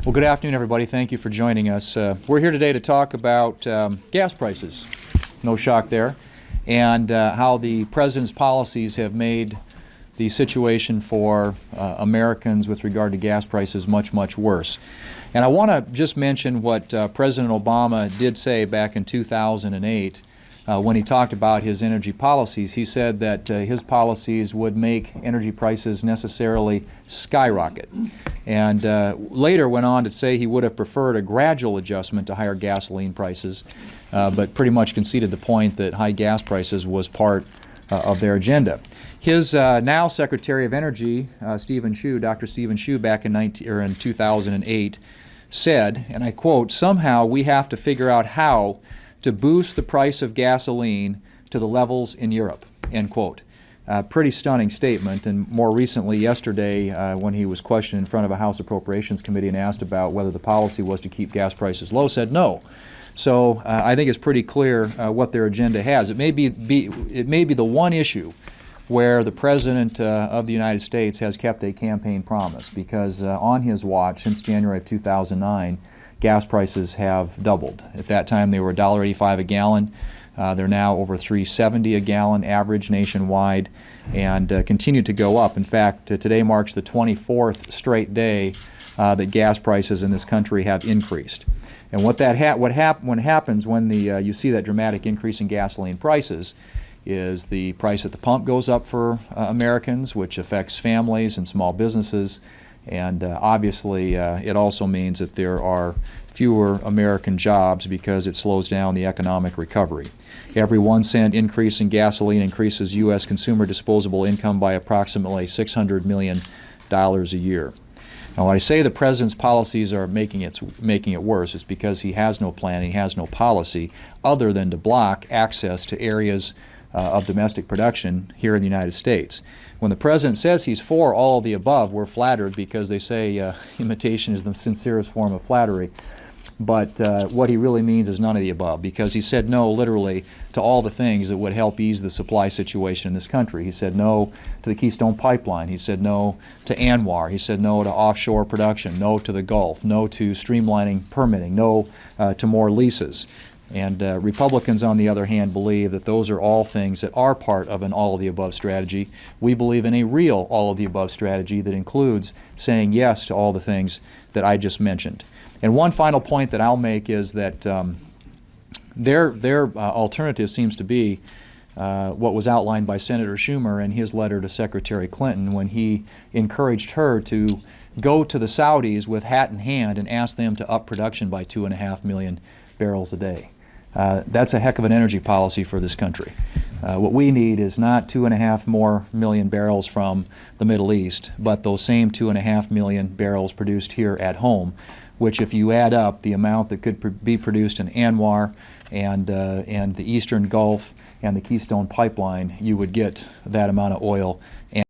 Well, good afternoon, everybody. Thank you for joining us. We're here today to talk about gas prices, no shock there, and how the President's policies have made the situation for Americans with regard to gas prices much, much worse. And I want to just mention what President Obama did say back in 2008 when he talked about his energy policies. He said that his policies would make energy prices necessarily skyrocket. And later went on to say he would have preferred a gradual adjustment to higher gasoline prices, but pretty much conceded the point that high gas prices was part of their agenda. His now Secretary of Energy, Dr. Stephen Chu, back in 2008, said, and I quote, "Somehow we have to figure out how to boost the price of gasoline to the levels in Europe," end quote. Pretty stunning statement. And more recently, yesterday, when he was questioned in front of a House Appropriations Committee and asked about whether the policy was to keep gas prices low, said no. So I think it's pretty clear what their agenda has. It may be the one issue where the President of the United States has kept a campaign promise, because on his watch, since January of 2009, gas prices have doubled. At that time, they were $1.85 a gallon. They're now over $3.70 a gallon average nationwide, and continue to go up. In fact, today marks the 24th straight day that gas prices in this country have increased. And what happens when you see that dramatic increase in gasoline prices is the price at the pump goes up for Americans, which affects families and small businesses. And obviously, it also means that there are fewer American jobs because it slows down the economic recovery. Every 1 cent increase in gasoline increases U.S. consumer disposable income by approximately $600 million a year. Now, when I say the President's policies are making it worse, it's because he has no plan, he has no policy other than to block access to areas of domestic production here in the United States. When the President says he's for all of the above, we're flattered, because they say imitation is the sincerest form of flattery. But what he really means is none of the above, because he said no, literally, to all the things that would help ease the supply situation in this country. He said no to the Keystone Pipeline. He said no to ANWR. He said no to offshore production, no to the Gulf, no to streamlining permitting, no to more leases. And Republicans, on the other hand, believe that those are all things that are part of an all-of-the-above strategy. We believe in a real all-of-the-above strategy that includes saying yes to all the things that I just mentioned. And one final point that I'll make is that their alternative seems to be what was outlined by Senator Schumer in his letter to Secretary Clinton, when he encouraged her to go to the Saudis with hat in hand and ask them to up production by 2.5 million barrels a day. That's a heck of an energy policy for this country. What we need is not 2.5 million barrels from the Middle East, but those same 2.5 million barrels produced here at home, which, if you add up the amount that could be produced in ANWR and the Eastern Gulf and the Keystone Pipeline, you would get that amount of oil.